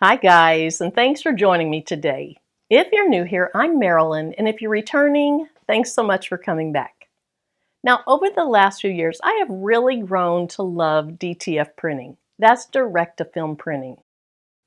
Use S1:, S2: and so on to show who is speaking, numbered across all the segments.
S1: Hi guys, and thanks for joining me today. If you're new here, I'm Marilyn, and if you're returning, thanks so much for coming back. Now, over the last few years, I have really grown to love DTF printing. That's direct-to-film printing.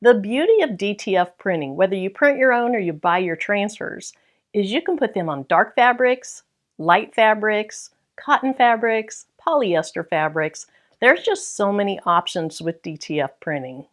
S1: The beauty of DTF printing, whether you print your own or you buy your transfers, is you can put them on dark fabrics, light fabrics, cotton fabrics, polyester fabrics. There's just so many options with DTF printing.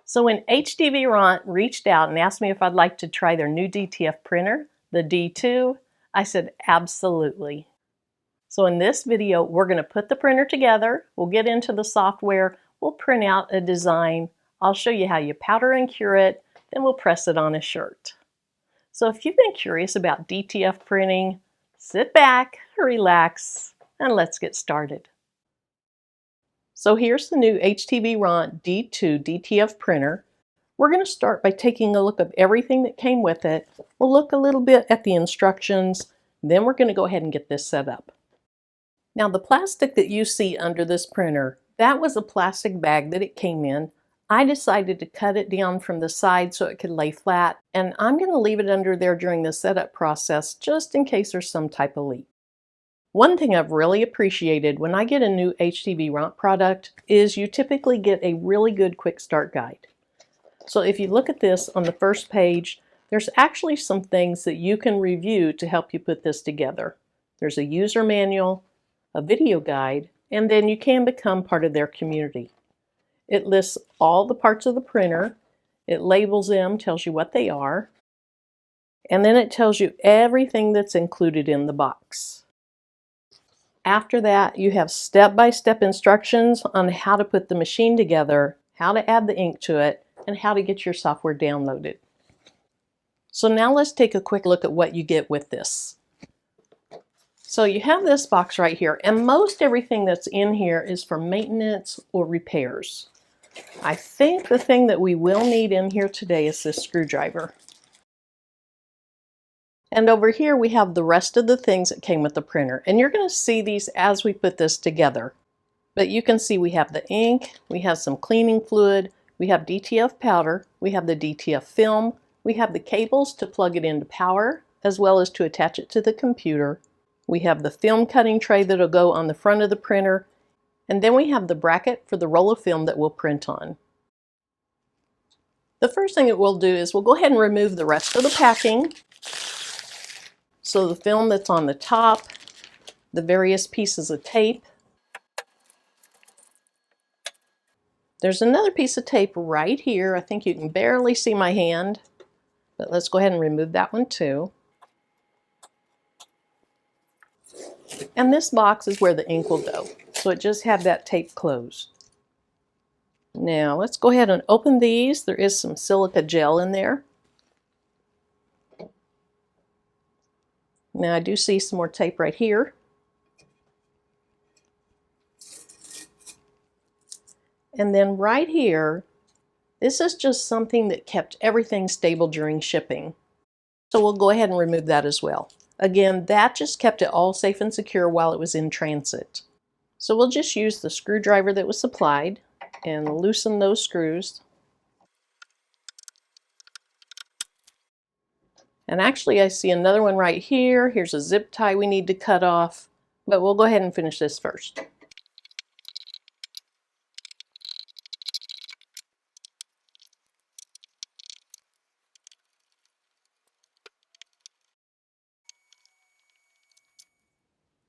S1: So when HTV Ront reached out and asked me if I'd like to try their new DTF printer, the D2, I said absolutely. So in this video, we're going to put the printer together, we'll get into the software, we'll print out a design, I'll show you how you powder and cure it, then we'll press it on a shirt. So if you've been curious about DTF printing, sit back, relax, and let's get started. So here's the new HTV Ront D2 DTF printer. We're going to start by taking a look at everything that came with it. We'll look a little bit at the instructions, then we're going to go ahead and get this set up. Now the plastic that you see under this printer, that was a plastic bag that it came in. I decided to cut it down from the side so it could lay flat, and I'm going to leave it under there during the setup process just in case there's some type of leak. One thing I've really appreciated when I get a new HTV Ront product is you typically get a really good quick start guide. So if you look at this on the first page, there's actually some things that you can review to help you put this together. There's a user manual, a video guide, and then you can become part of their community. It lists all the parts of the printer, it labels them, tells you what they are, and then it tells you everything that's included in the box. After that, you have step-by-step instructions on how to put the machine together, how to add the ink to it, and how to get your software downloaded. So now let's take a quick look at what you get with this. So you have this box right here, and most everything that's in here is for maintenance or repairs. I think the thing that we will need in here today is this screwdriver. And over here we have the rest of the things that came with the printer. And you're going to see these as we put this together. But you can see we have the ink, we have some cleaning fluid, we have DTF powder, we have the DTF film, we have the cables to plug it into power, as well as to attach it to the computer. We have the film cutting tray that'll go on the front of the printer. And then we have the bracket for the roll of film that we'll print on. The first thing that we'll do is we'll go ahead and remove the rest of the packing. So the film that's on the top, the various pieces of tape. There's another piece of tape right here. I think you can barely see my hand, but let's go ahead and remove that one too. And this box is where the ink will go. So it just had that tape closed. Now let's go ahead and open these. There is some silica gel in there. Now I do see some more tape right here. And then right here, this is just something that kept everything stable during shipping. So we'll go ahead and remove that as well. Again, that just kept it all safe and secure while it was in transit. So we'll just use the screwdriver that was supplied and loosen those screws. And actually I see another one right here. Here's a zip tie we need to cut off, but we'll go ahead and finish this first.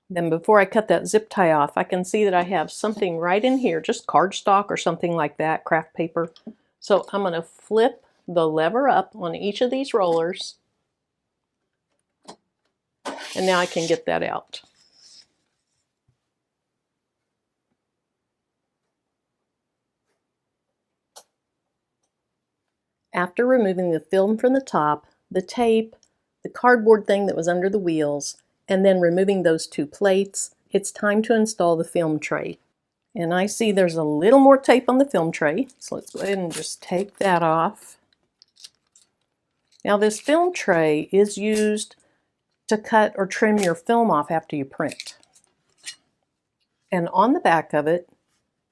S1: Then before I cut that zip tie off, I can see that I have something right in here, just cardstock or something like that, craft paper. So I'm going to flip the lever up on each of these rollers. And now I can get that out. After removing the film from the top, the tape, the cardboard thing that was under the wheels, and then removing those two plates, it's time to install the film tray. And I see there's a little more tape on the film tray, so let's go ahead and just take that off. Now this film tray is used to cut or trim your film off after you print. And on the back of it,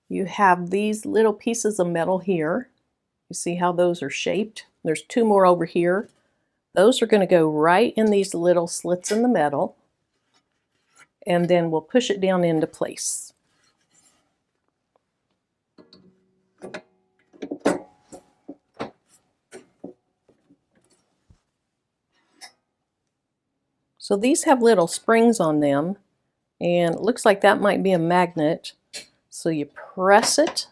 S1: you have these little pieces of metal here, You see how those are shaped? There's two more over here. Those are going to go right in these little slits in the metal, and then we'll push it down into place. So these have little springs on them, and it looks like that might be a magnet. So you press it,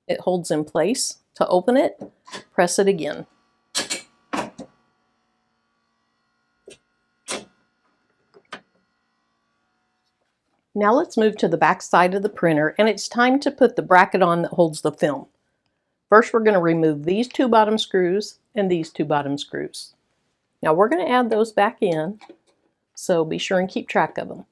S1: it holds in place. To open it, press it again. Now let's move to the back side of the printer, and it's time to put the bracket on that holds the film. First, we're going to remove these two bottom screws and these two bottom screws. Now we're going to add those back in, so be sure and keep track of them.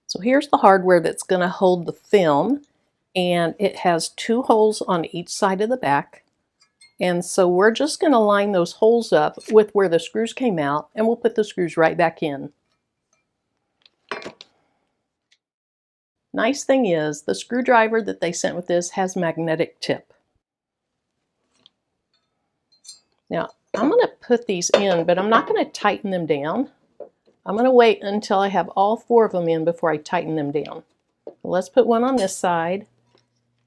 S1: So here's the hardware that's going to hold the film, and it has two holes on each side of the back. And so we're just going to line those holes up with where the screws came out, and we'll put the screws right back in. Nice thing is, the screwdriver that they sent with this has magnetic tip. Now, I'm going to put these in, but I'm not going to tighten them down. I'm going to wait until I have all four of them in before I tighten them down. Let's put one on this side,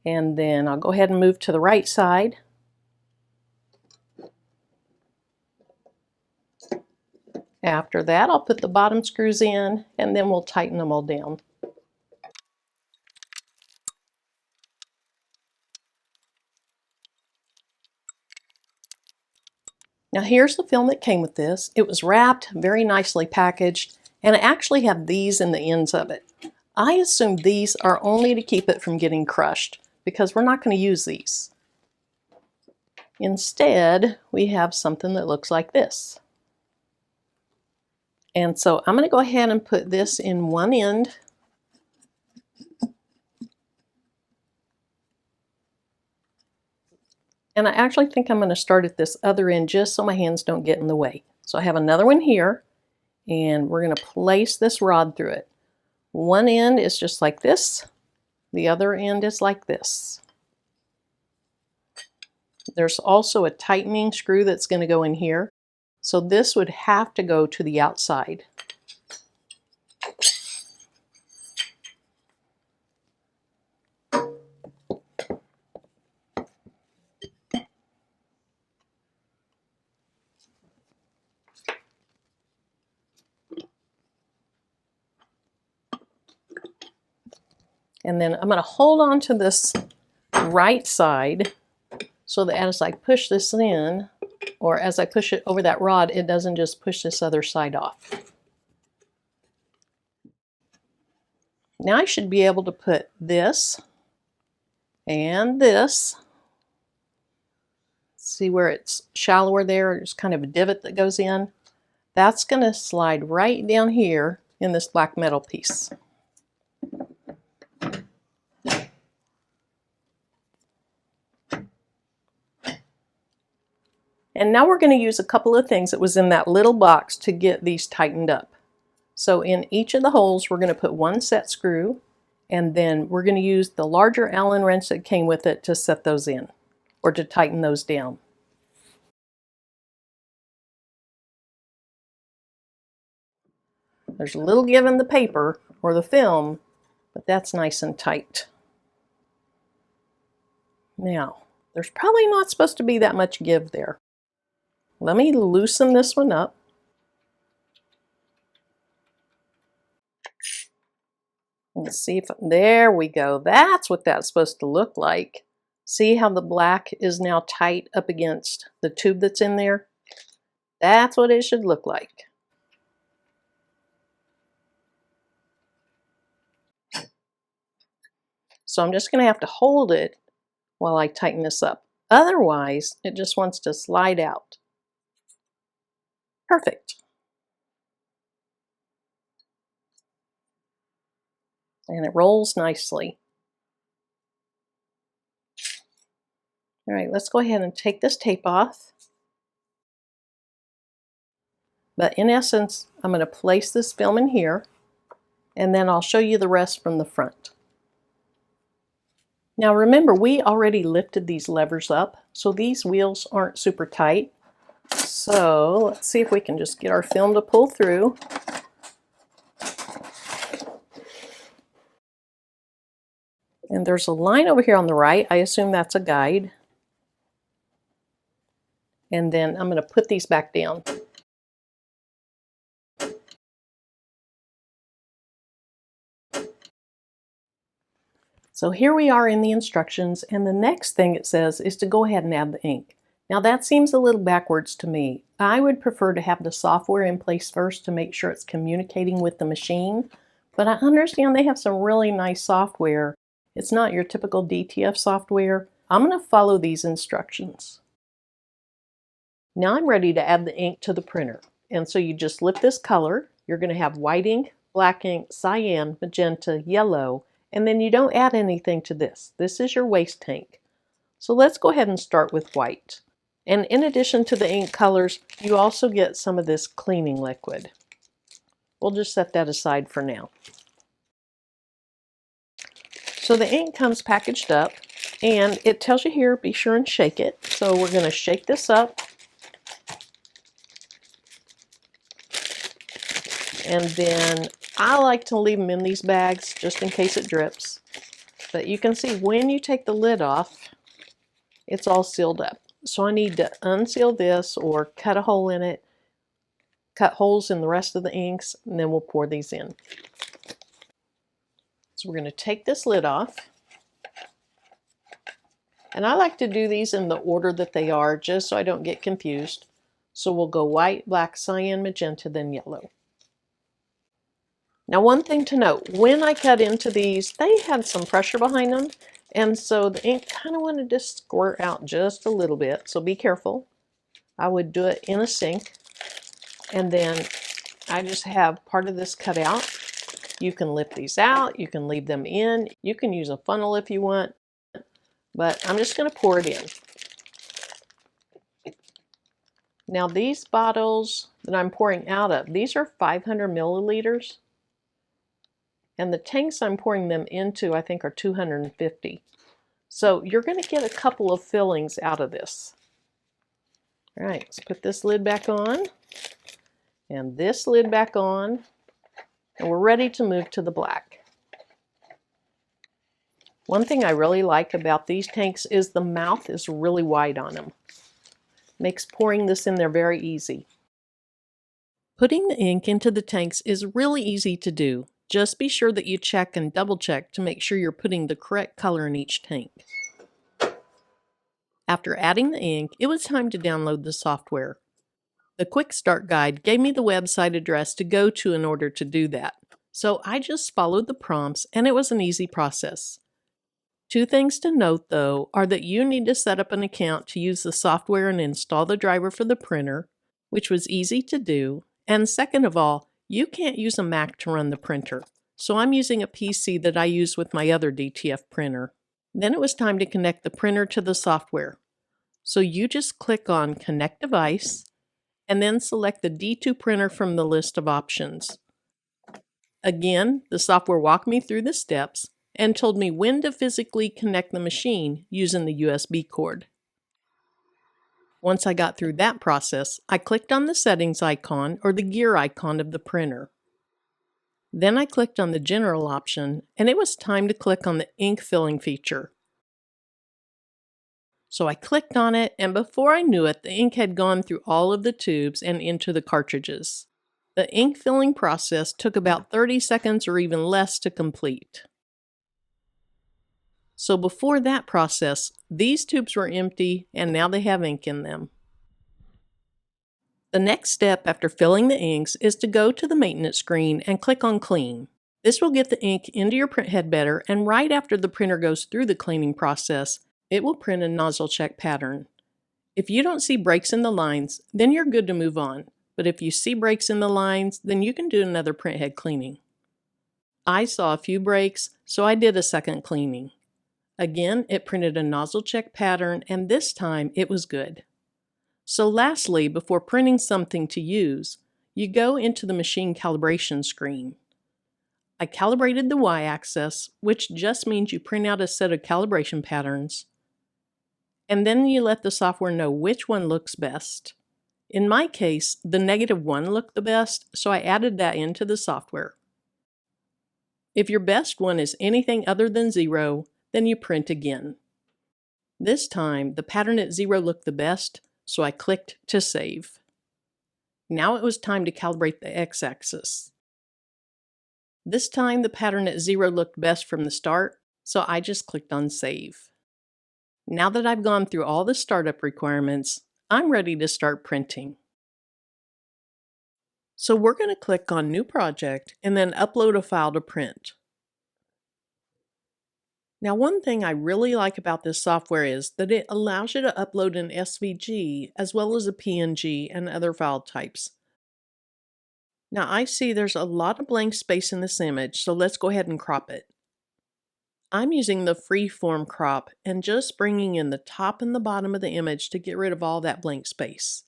S1: and then I'll go ahead and move to the right side. After that, I'll put the bottom screws in, and then we'll tighten them all down. Now here's the film that came with this. It was wrapped, very nicely packaged, and I actually have these in the ends of it. I assume these are only to keep it from getting crushed, because we're not going to use these. Instead, we have something that looks like this. And so I'm going to go ahead and put this in one end. And I actually think I'm going to start at this other end just so my hands don't get in the way. So I have another one here, and we're going to place this rod through it. One end is just like this. The other end is like this. There's also a tightening screw that's going to go in here. So this would have to go to the outside. And then I'm going to hold on to this right side so that as I push this in, or as I push it over that rod, it doesn't just push this other side off. Now I should be able to put this and this. See where it's shallower there? There's kind of a divot that goes in. That's going to slide right down here in this black metal piece. And now we're going to use a couple of things that was in that little box to get these tightened up. So in each of the holes, we're going to put one set screw, and then we're going to use the larger Allen wrench that came with it to set those in, or to tighten those down. There's a little give in the paper, or the film, but that's nice and tight. Now, there's probably not supposed to be that much give there. Let me loosen this one up. Let's see if, there we go. That's what that's supposed to look like. See how the black is now tight up against the tube that's in there? That's what it should look like. So I'm just going to have to hold it while I tighten this up. Otherwise, it just wants to slide out. Perfect. And it rolls nicely. All right, let's go ahead and take this tape off. But in essence, I'm going to place this film in here, and then I'll show you the rest from the front. Now remember, we already lifted these levers up, so these wheels aren't super tight. So let's see if we can just get our film to pull through. And there's a line over here on the right. I assume that's a guide. And then I'm going to put these back down. So here we are in the instructions, and the next thing it says is to go ahead and add the ink. Now that seems a little backwards to me. I would prefer to have the software in place first to make sure it's communicating with the machine, but I understand they have some really nice software. It's not your typical DTF software. I'm going to follow these instructions. Now I'm ready to add the ink to the printer. And so you just lift this color. You're going to have white ink, black ink, cyan, magenta, yellow, and then you don't add anything to this. This is your waste tank. So let's go ahead and start with white. And in addition to the ink colors, you also get some of this cleaning liquid. We'll just set that aside for now. So the ink comes packaged up, and it tells you here, be sure and shake it. So we're going to shake this up. And then I like to leave them in these bags just in case it drips. But you can see when you take the lid off, it's all sealed up. So I need to unseal this or cut a hole in it, cut holes in the rest of the inks, and then we'll pour these in. So we're going to take this lid off. And I like to do these in the order that they are, just so I don't get confused. So we'll go white, black, cyan, magenta, then yellow. Now one thing to note, when I cut into these, they had some pressure behind them, and so the ink kind of wanted to squirt out just a little bit, so be careful. I would do it in a sink, and then I just have part of this cut out. You can lift these out, you can leave them in, you can use a funnel if you want, but I'm just going to pour it in. Now these bottles that I'm pouring out of, these are 500 milliliters. And the tanks I'm pouring them into, I think, are 250. So you're going to get a couple of fillings out of this. All right, let's put this lid back on, and this lid back on, and we're ready to move to the black. One thing I really like about these tanks is the mouth is really wide on them. Makes pouring this in there very easy. Putting the ink into the tanks is really easy to do. Just be sure that you check and double check to make sure you're putting the correct color in each tank. After adding the ink, it was time to download the software. The Quick Start Guide gave me the website address to go to in order to do that. So I just followed the prompts, and it was an easy process. Two things to note though are that you need to set up an account to use the software and install the driver for the printer, which was easy to do, and second of all, you can't use a Mac to run the printer, so I'm using a PC that I use with my other DTF printer. Then it was time to connect the printer to the software. So you just click on Connect Device, and then select the D2 printer from the list of options. Again, the software walked me through the steps and told me when to physically connect the machine using the USB cord. Once I got through that process, I clicked on the settings icon or the gear icon of the printer. Then I clicked on the general option, and it was time to click on the ink filling feature. So I clicked on it, and before I knew it, the ink had gone through all of the tubes and into the cartridges. The ink filling process took about 30 seconds or even less to complete. So before that process, these tubes were empty and now they have ink in them. The next step after filling the inks is to go to the maintenance screen and click on Clean. This will get the ink into your printhead better, and right after the printer goes through the cleaning process, it will print a nozzle check pattern. If you don't see breaks in the lines, then you're good to move on. But if you see breaks in the lines, then you can do another printhead cleaning. I saw a few breaks, so I did a second cleaning. Again, it printed a nozzle check pattern, and this time it was good. So lastly, before printing something to use, you go into the machine calibration screen. I calibrated the y-axis, which just means you print out a set of calibration patterns, and then you let the software know which one looks best. In my case, the -1 looked the best, so I added that into the software. If your best one is anything other than 0, then you print again. This time, the pattern at 0 looked the best, so I clicked to save. Now it was time to calibrate the x-axis. This time, the pattern at 0 looked best from the start, so I just clicked on Save. Now that I've gone through all the startup requirements, I'm ready to start printing. So we're going to click on New Project and then upload a file to print. Now, one thing I really like about this software is that it allows you to upload an SVG as well as a PNG and other file types. Now, I see there's a lot of blank space in this image, so let's go ahead and crop it. I'm using the freeform crop and just bringing in the top and the bottom of the image to get rid of all that blank space.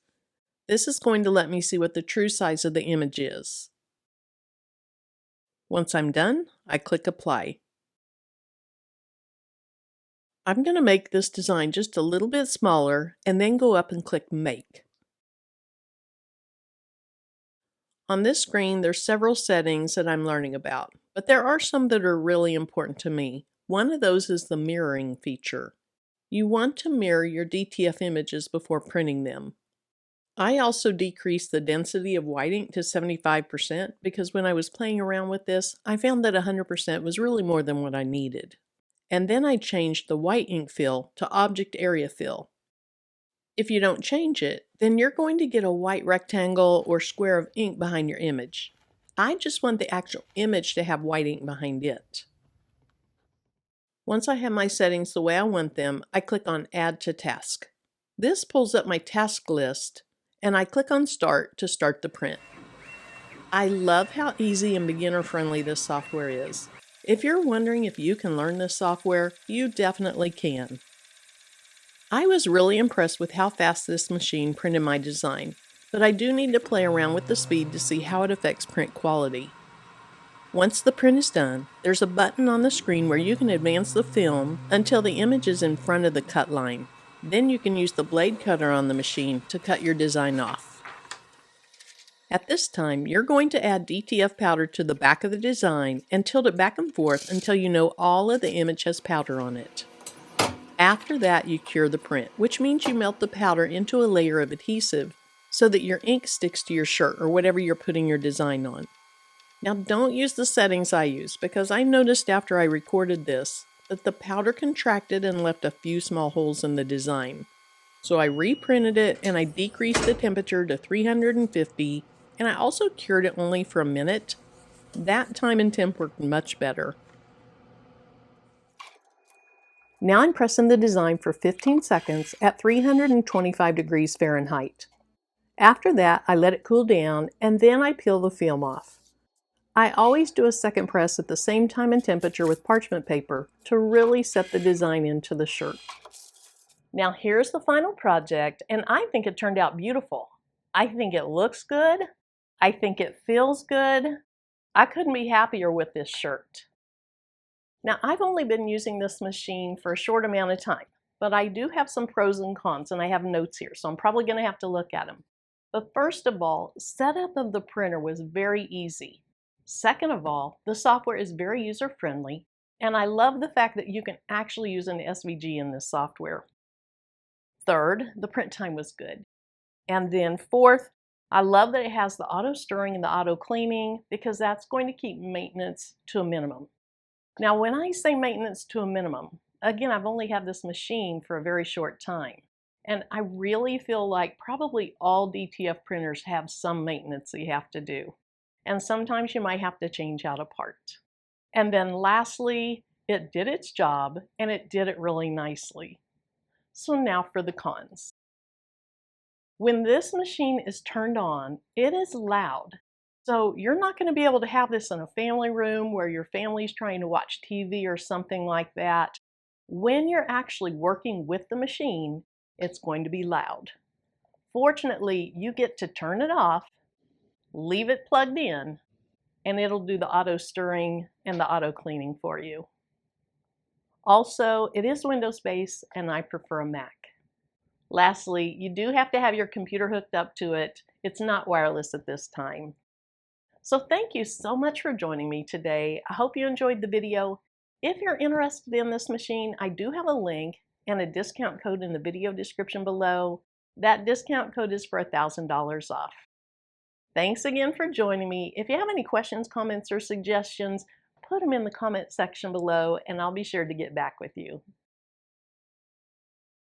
S1: This is going to let me see what the true size of the image is. Once I'm done, I click Apply. I'm going to make this design just a little bit smaller and then go up and click Make. On this screen, there's several settings that I'm learning about, but there are some that are really important to me. One of those is the mirroring feature. You want to mirror your DTF images before printing them. I also decreased the density of white ink to 75% because when I was playing around with this, I found that 100% was really more than what I needed. And then I changed the white ink fill to object area fill. If you don't change it, then you're going to get a white rectangle or square of ink behind your image. I just want the actual image to have white ink behind it. Once I have my settings the way I want them, I click on Add to Task. This pulls up my task list, and I click on Start to start the print. I love how easy and beginner-friendly this software is. If you're wondering if you can learn this software, you definitely can. I was really impressed with how fast this machine printed my design, but I do need to play around with the speed to see how it affects print quality. Once the print is done, there's a button on the screen where you can advance the film until the image is in front of the cut line. Then you can use the blade cutter on the machine to cut your design off. At this time, you're going to add DTF powder to the back of the design and tilt it back and forth until you know all of the image has powder on it. After that, you cure the print, which means you melt the powder into a layer of adhesive so that your ink sticks to your shirt or whatever you're putting your design on. Now, don't use the settings I use because I noticed after I recorded this that the powder contracted and left a few small holes in the design. So I reprinted it and I decreased the temperature to 350, and I also cured it only for a minute. That time and temp worked much better. Now I'm pressing the design for 15 seconds at 325 degrees Fahrenheit. After that, I let it cool down and then I peel the film off. I always do a second press at the same time and temperature with parchment paper to really set the design into the shirt. Now here's the final project, and I think it turned out beautiful. I think it looks good. I think it feels good. I couldn't be happier with this shirt. Now, I've only been using this machine for a short amount of time, but I do have some pros and cons, and I have notes here, so I'm probably going to have to look at them. But first of all, setup of the printer was very easy. Second of all, the software is very user-friendly, and I love the fact that you can actually use an SVG in this software. Third, the print time was good. And then fourth, I love that it has the auto stirring and the auto cleaning because that's going to keep maintenance to a minimum. Now, when I say maintenance to a minimum, again, I've only had this machine for a very short time. And I really feel like probably all DTF printers have some maintenance you have to do. And sometimes you might have to change out a part. And then lastly, it did its job and it did it really nicely. So now for the cons. When this machine is turned on, it is loud. So you're not going to be able to have this in a family room where your family's trying to watch TV or something like that. When you're actually working with the machine, it's going to be loud. Fortunately, you get to turn it off leave it plugged in, and it'll do the auto stirring and the auto cleaning for you. Also, it is Windows-based and I prefer a Mac. Lastly, you do have to have your computer hooked up to it. It's not wireless at this time. So thank you so much for joining me today. I hope you enjoyed the video. If you're interested in this machine, I do have a link and a discount code in the video description below. That discount code is for $1,000 off. Thanks again for joining me. If you have any questions, comments, or suggestions, put them in the comment section below and I'll be sure to get back with you.